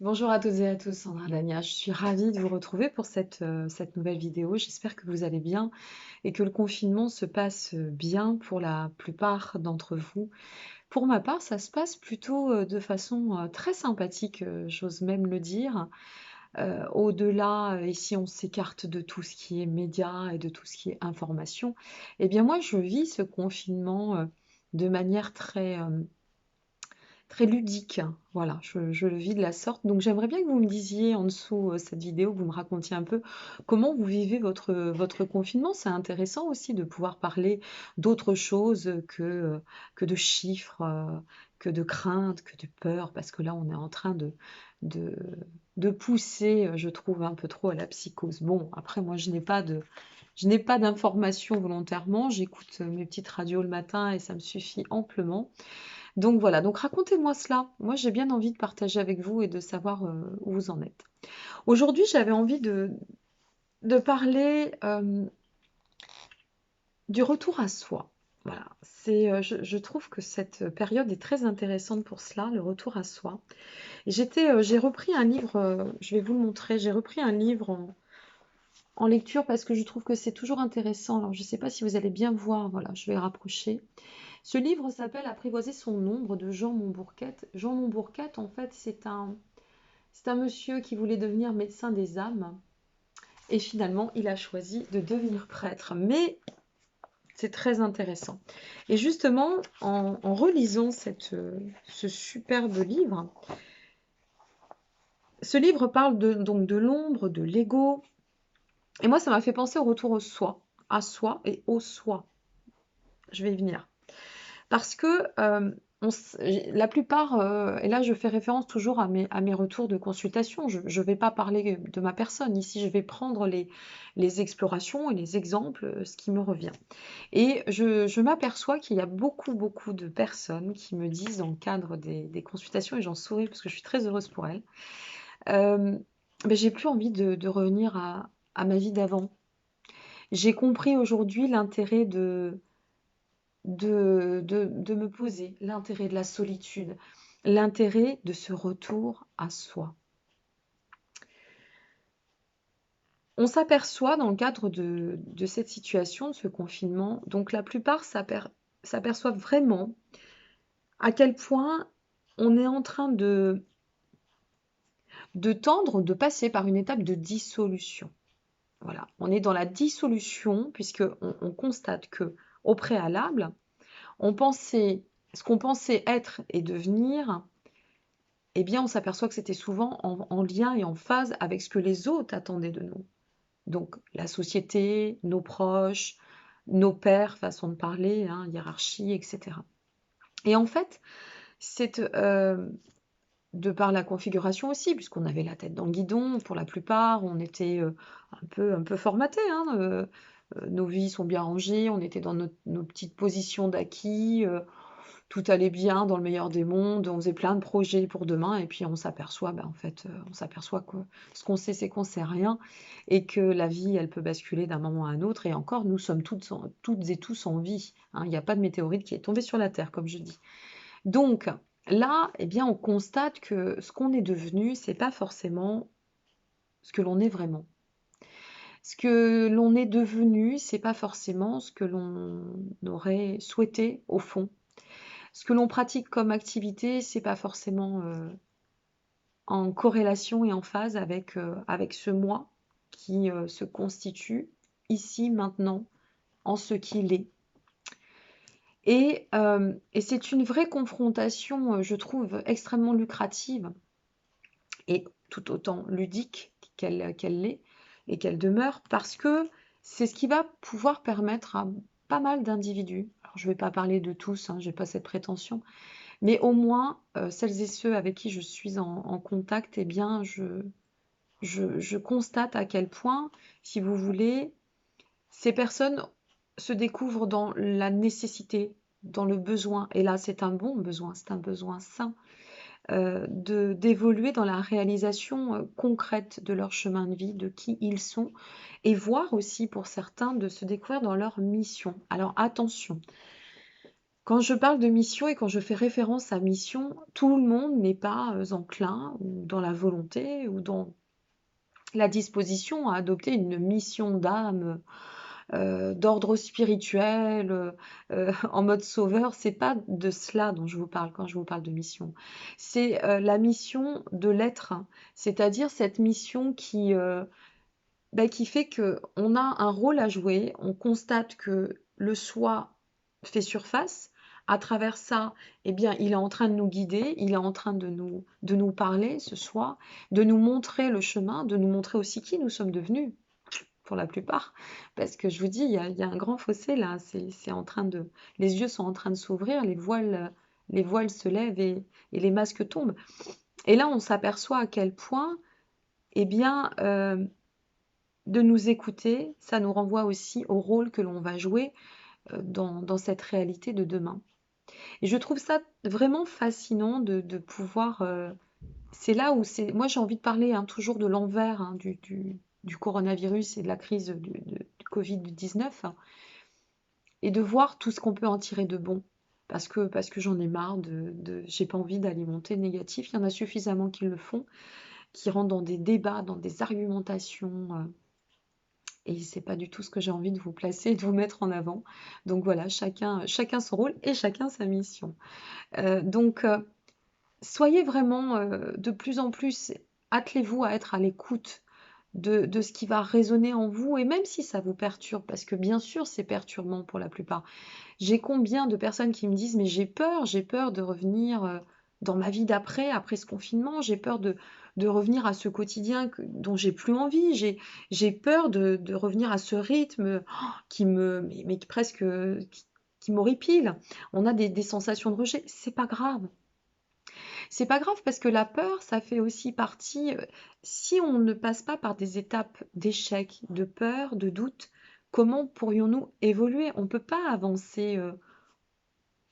Bonjour à toutes et à tous, Sandra Dania. Je suis ravie de vous retrouver pour cette nouvelle vidéo. J'espère que vous allez bien et que le confinement se passe bien pour la plupart d'entre vous. Pour ma part, ça se passe plutôt de façon très sympathique, j'ose même le dire. Au-delà, et si on s'écarte de tout ce qui est médias et de tout ce qui est information, eh bien moi, je vis ce confinement de manière très ludique, voilà, je le vis de la sorte. Donc j'aimerais bien que vous me disiez en dessous cette vidéo, que vous me racontiez un peu comment vous vivez votre confinement. C'est intéressant aussi de pouvoir parler d'autre chose que de chiffres, que de craintes, que de peur, parce que là on est en train de, de pousser, je trouve, un peu trop à la psychose. Bon, après moi je n'ai pas d'informations volontairement, j'écoute mes petites radios le matin et ça me suffit amplement. Donc voilà, donc racontez-moi cela. Moi, j'ai bien envie de partager avec vous et de savoir où vous en êtes. Aujourd'hui, j'avais envie de parler du retour à soi. Voilà, je trouve que cette période est très intéressante pour cela, le retour à soi. Et j'ai repris un livre, je vais vous le montrer, j'ai repris un livre en lecture parce que je trouve que c'est toujours intéressant. Alors, je ne sais pas si vous allez bien voir, voilà, je vais rapprocher. Ce livre s'appelle Apprivoiser son ombre de Jean Montbourquette. Jean Montbourquette, en fait, c'est un monsieur qui voulait devenir médecin des âmes et finalement, il a choisi de devenir prêtre. Mais c'est très intéressant. Et justement, en relisant ce superbe livre, ce livre parle donc de l'ombre, de l'ego. Et moi, ça m'a fait penser au retour au soi, à soi et au soi. Je vais y venir. Parce que la plupart, et là je fais référence toujours à mes retours de consultation, je ne vais pas parler de ma personne, ici je vais prendre les explorations et les exemples, ce qui me revient. Et je m'aperçois qu'il y a beaucoup de personnes qui me disent dans le cadre des consultations, et j'en souris parce que je suis très heureuse pour elles, ben, j'ai plus envie de revenir à ma vie d'avant. J'ai compris aujourd'hui l'intérêt de me poser, l'intérêt de la solitude, l'intérêt de ce retour à soi. On s'aperçoit dans le cadre de cette situation, de ce confinement, donc la plupart s'aperçoivent vraiment à quel point on est en train de tendre, de passer par une étape de dissolution. Voilà, on est dans la dissolution puisque on constate que au préalable, on pensait, ce qu'on pensait être et devenir, eh bien, on s'aperçoit que c'était souvent en lien et en phase avec ce que les autres attendaient de nous. Donc, la société, nos proches, nos pères, façon de parler, hein, hiérarchie, etc. Et en fait, c'est de par la configuration aussi, puisqu'on avait la tête dans le guidon, pour la plupart, on était un peu formaté, hein, nos vies sont bien rangées, on était dans nos petites positions d'acquis, tout allait bien dans le meilleur des mondes, on faisait plein de projets pour demain et puis on s'aperçoit, ben, en fait, on s'aperçoit que ce qu'on sait, c'est qu'on sait rien et que la vie, elle peut basculer d'un moment à un autre et encore, nous sommes toutes et tous en vie, hein. Il n'y a pas de météorite qui est tombée sur la Terre, comme je dis. Donc là, eh bien, on constate que ce qu'on est devenu, c'est pas forcément ce que l'on est vraiment. Ce que l'on est devenu, c'est pas forcément ce que l'on aurait souhaité au fond. Ce que l'on pratique comme activité, c'est pas forcément en corrélation et en phase avec ce moi qui se constitue ici, maintenant, en ce qu'il est. Et c'est une vraie confrontation, je trouve, extrêmement lucrative et tout autant ludique qu'elle l'est et qu'elle demeure, parce que c'est ce qui va pouvoir permettre à pas mal d'individus, alors je ne vais pas parler de tous, hein, je n'ai pas cette prétention, mais au moins, celles et ceux avec qui je suis en contact, eh bien, je constate à quel point, si vous voulez, ces personnes se découvrent dans la nécessité, dans le besoin, et là, c'est un bon besoin, c'est un besoin sain, d'évoluer dans la réalisation, concrète de leur chemin de vie, de qui ils sont et voire aussi pour certains de se découvrir dans leur mission. Alors attention, Quand je parle de mission et quand je fais référence à mission, tout le monde n'est pas enclin ou dans la volonté ou dans la disposition à adopter une mission d'âme d'ordre spirituel, en mode sauveur. C'est pas de cela dont je vous parle quand je vous parle de mission. C'est la mission de l'être, hein. C'est-à-dire cette mission qui fait que on a un rôle à jouer, on constate que le soi fait surface. À travers ça, eh bien, il est en train de nous guider, il est en train de nous parler, ce soi, de nous montrer le chemin, de nous montrer aussi qui nous sommes devenus, pour la plupart. Parce que je vous dis, il y a un grand fossé là, c'est en train de... Les yeux sont en train de s'ouvrir, les voiles se lèvent et les masques tombent. Et là, on s'aperçoit à quel point, eh bien, de nous écouter, ça nous renvoie aussi au rôle que l'on va jouer dans cette réalité de demain. Et je trouve ça vraiment fascinant de pouvoir... c'est là où c'est... Moi, j'ai envie de parler hein, toujours de l'envers hein, du coronavirus et de la crise du Covid-19 hein, et de voir tout ce qu'on peut en tirer de bon. Parce que j'en ai marre j'ai pas envie d'alimenter le négatif. Il y en a suffisamment qui le font, qui rentrent dans des débats, dans des argumentations. Et c'est pas du tout ce que j'ai envie de vous placer et de vous mettre en avant. Donc voilà, chacun son rôle et chacun sa mission. Donc, soyez vraiment de plus en plus, attelez-vous à être à l'écoute de ce qui va résonner en vous, et même si ça vous perturbe, parce que bien sûr c'est perturbant pour la plupart. J'ai combien de personnes qui me disent, mais j'ai peur de revenir dans ma vie d'après, après ce confinement, j'ai peur de revenir à ce quotidien dont j'ai plus envie, j'ai peur de revenir à ce rythme qui mais presque, qui m'horripile. On a des sensations de rejet, c'est pas grave. C'est pas grave parce que la peur, ça fait aussi partie, si on ne passe pas par des étapes d'échec, de peur, de doute, comment pourrions-nous évoluer? On ne peut pas avancer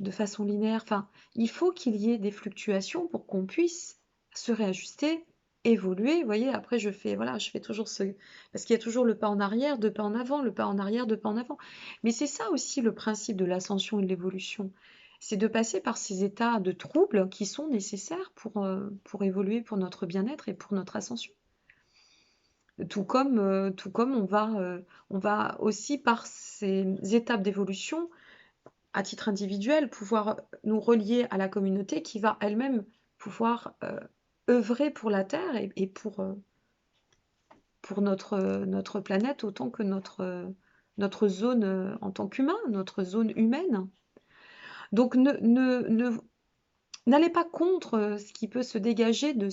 de façon linéaire. Enfin, il faut qu'il y ait des fluctuations pour qu'on puisse se réajuster, évoluer. Vous voyez, après voilà, je fais toujours parce qu'il y a toujours le pas en arrière, deux pas en avant, le pas en arrière, deux pas en avant. Mais c'est ça aussi le principe de l'ascension et de l'évolution. C'est de passer par ces états de trouble qui sont nécessaires pour évoluer, pour notre bien-être et pour notre ascension. Tout comme on va aussi par ces étapes d'évolution à titre individuel, pouvoir nous relier à la communauté qui va elle-même pouvoir œuvrer pour la Terre et pour notre planète autant que notre zone en tant qu'humain, notre zone humaine. Donc n'allez pas contre ce qui peut se dégager de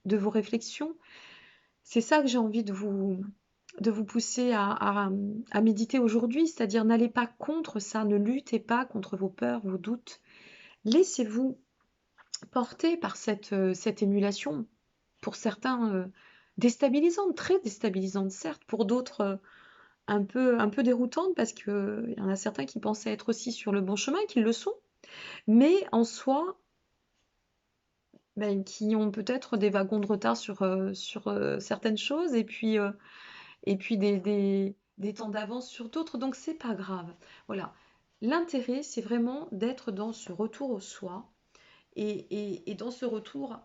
vos réflexions. C'est ça que j'ai envie de vous pousser à méditer aujourd'hui, c'est-à-dire n'allez pas contre ça, ne luttez pas contre vos peurs, vos doutes. Laissez-vous porter par cette émulation, pour certains déstabilisante, très déstabilisante certes, pour d'autres un peu déroutante, parce qu'il y en a certains qui pensaient être aussi sur le bon chemin, qui le sont, mais en soi, ben, qui ont peut-être des wagons de retard sur certaines choses, et puis des temps d'avance sur d'autres, donc c'est pas grave. Voilà. L'intérêt, c'est vraiment d'être dans ce retour au soi, et dans ce retour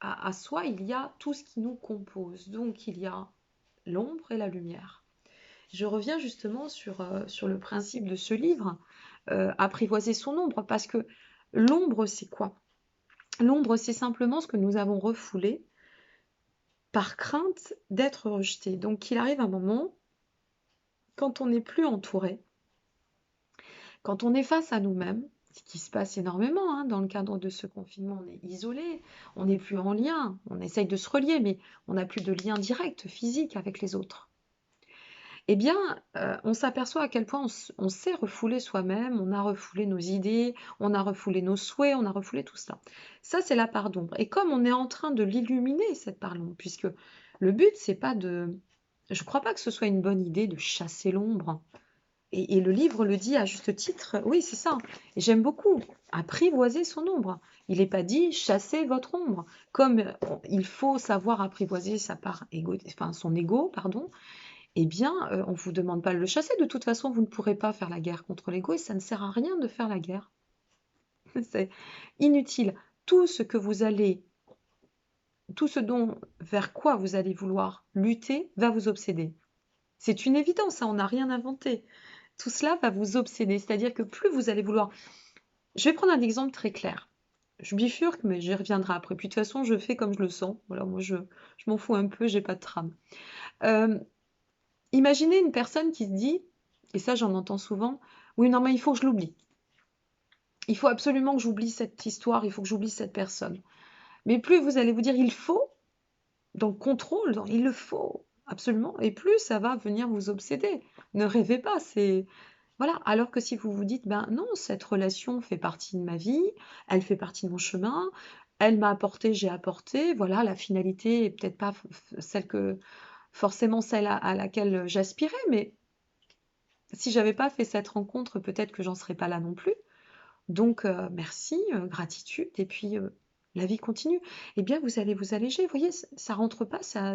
à soi, il y a tout ce qui nous compose. Donc il y a l'ombre et la lumière. Je reviens justement sur le principe de ce livre, Apprivoiser son ombre, parce que l'ombre, c'est quoi? L'ombre, c'est simplement ce que nous avons refoulé par crainte d'être rejeté. Donc il arrive un moment, quand on n'est plus entouré, quand on est face à nous-mêmes, ce qui se passe énormément hein, dans le cadre de ce confinement, on est isolé, on n'est plus en lien, on essaye de se relier, mais on n'a plus de lien direct, physique avec les autres. Eh bien, on s'aperçoit à quel point on s'est refoulé soi-même, on a refoulé nos idées, on a refoulé nos souhaits, on a refoulé tout cela. Ça, c'est la part d'ombre. Et comme on est en train de l'illuminer, cette part d'ombre, puisque le but, c'est pas de... Je ne crois pas que ce soit une bonne idée de chasser l'ombre. Et le livre le dit à juste titre, oui, c'est ça. Et j'aime beaucoup, apprivoiser son ombre. Il n'est pas dit chasser votre ombre, comme il faut savoir apprivoiser sa part son ego, pardon, eh bien, on ne vous demande pas de le chasser. De toute façon, vous ne pourrez pas faire la guerre contre l'ego et ça ne sert à rien de faire la guerre. C'est inutile. Tout ce que vous allez, tout ce dont, vers quoi vous allez vouloir lutter va vous obséder. C'est une évidence, hein, on n'a rien inventé. Tout cela va vous obséder, c'est-à-dire que plus vous allez vouloir. Je vais prendre un exemple très clair. Je bifurque, mais j'y reviendrai après. Puis de toute façon, je fais comme je le sens. Voilà, moi, je m'en fous un peu, j'ai pas de trame. Euh, Imaginez une personne qui se dit, et ça j'en entends souvent, oui, non, mais il faut que je l'oublie. Il faut absolument que j'oublie cette histoire, il faut que j'oublie cette personne. Mais plus vous allez vous dire il faut, dans le contrôle, dans il le faut, absolument, et plus ça va venir vous obséder. Ne rêvez pas, c'est. Voilà, alors que si vous vous dites, ben non, cette relation fait partie de ma vie, elle fait partie de mon chemin, elle m'a apporté, j'ai apporté, voilà, la finalité est peut-être pas celle que, forcément celle à laquelle j'aspirais, mais si j'avais pas fait cette rencontre, peut-être que j'en serais pas là non plus. Donc, merci, gratitude, et puis la vie continue. Eh bien, vous allez vous alléger. Vous voyez, ça rentre pas, ça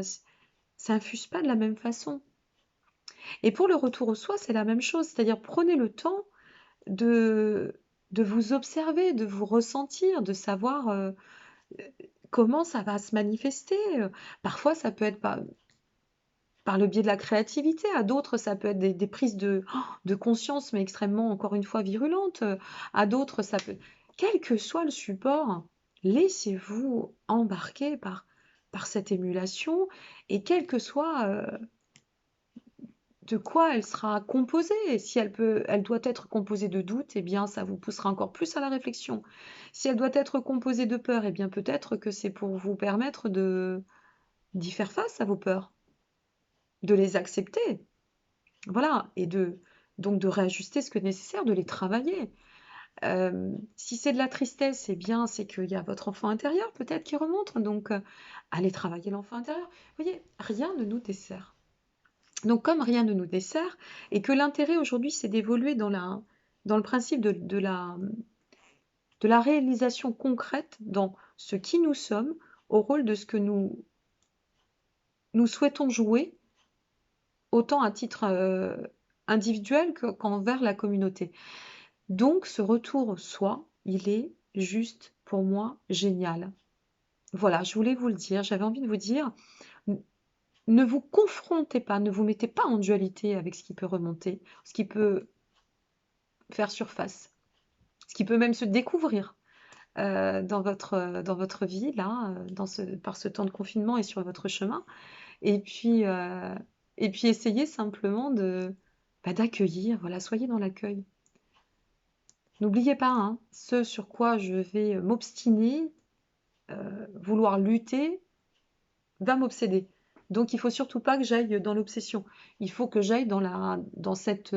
infuse pas de la même façon. Et pour le retour au soi, c'est la même chose. C'est-à-dire, prenez le temps de, de vous observer, de vous ressentir, de savoir comment ça va se manifester. Parfois, ça peut être par le biais de la créativité, à d'autres, ça peut être des prises de conscience, mais extrêmement, encore une fois, virulentes. À d'autres, ça peut. Quel que soit le support, laissez-vous embarquer par cette émulation, et quel que soit de quoi elle sera composée. Si elle doit être composée de doute, eh bien, ça vous poussera encore plus à la réflexion. Si elle doit être composée de peur, eh bien, peut-être que c'est pour vous permettre d'y faire face à vos peurs, de les accepter. Voilà, donc de réajuster ce que nécessaire, de les travailler. Si c'est de la tristesse, eh bien, c'est qu'il y a votre enfant intérieur peut-être qui remonte, donc allez travailler l'enfant intérieur. Vous voyez, rien ne nous dessert. Donc comme rien ne nous dessert, et que l'intérêt aujourd'hui, c'est d'évoluer dans le principe de la réalisation concrète dans ce qui nous sommes, au rôle de ce que nous souhaitons jouer, autant à titre individuel qu'envers la communauté. Donc ce retour au soi, il est juste pour moi génial. Voilà, je voulais vous le dire, j'avais envie de vous dire, ne vous confrontez pas, ne vous mettez pas en dualité avec ce qui peut remonter, ce qui peut faire surface, ce qui peut même se découvrir dans votre vie, là, par ce temps de confinement et sur votre chemin. Et puis essayez simplement d'accueillir, voilà, soyez dans l'accueil. N'oubliez pas, hein, ce sur quoi je vais m'obstiner, vouloir lutter, va m'obséder. Donc il faut surtout pas que j'aille dans l'obsession. Il faut que j'aille dans cette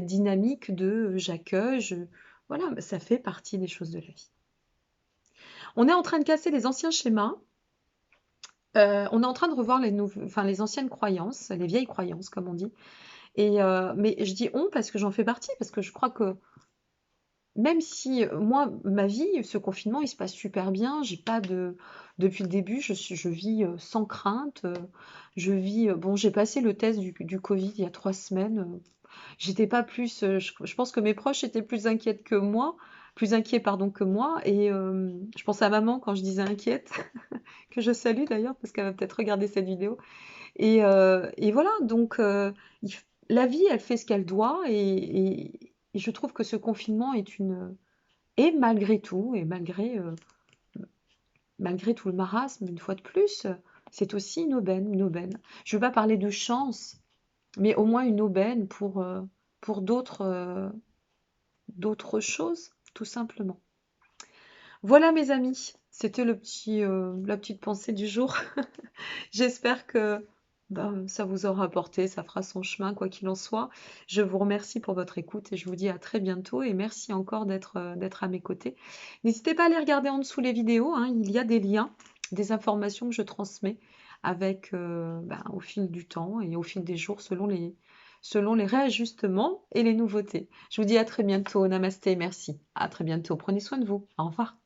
dynamique de j'accueille, voilà, ça fait partie des choses de la vie. On est en train de casser les anciens schémas. On est en train de revoir les anciennes croyances, les vieilles croyances, comme on dit. Mais je dis on parce que j'en fais partie, parce que je crois que même si moi, ma vie, ce confinement, il se passe super bien. J'ai pas de, depuis le début, je vis sans crainte. Je vis, bon, j'ai passé le test du Covid il y a 3 semaines. J'étais pas plus, je pense que mes proches étaient plus inquiètes que moi, plus inquiets, pardon, que moi. Et je pense à maman quand je disais inquiète, que je salue d'ailleurs parce qu'elle va peut-être regarder cette vidéo. Et voilà, donc la vie, elle fait ce qu'elle doit, et je trouve que ce confinement et malgré tout, et malgré tout le marasme, une fois de plus, c'est aussi une aubaine. Je ne veux pas parler de chance, mais au moins une aubaine pour d'autres choses, tout simplement. Voilà mes amis, c'était la petite pensée du jour. J'espère que ça vous aura apporté, ça fera son chemin, quoi qu'il en soit. Je vous remercie pour votre écoute et je vous dis à très bientôt, et merci encore d'être à mes côtés. N'hésitez pas à aller regarder en dessous les vidéos, hein, il y a des liens, des informations que je transmets avec, au fil du temps et au fil des jours selon les réajustements et les nouveautés. Je vous dis à très bientôt. Namasté, merci. À très bientôt. Prenez soin de vous. Au revoir.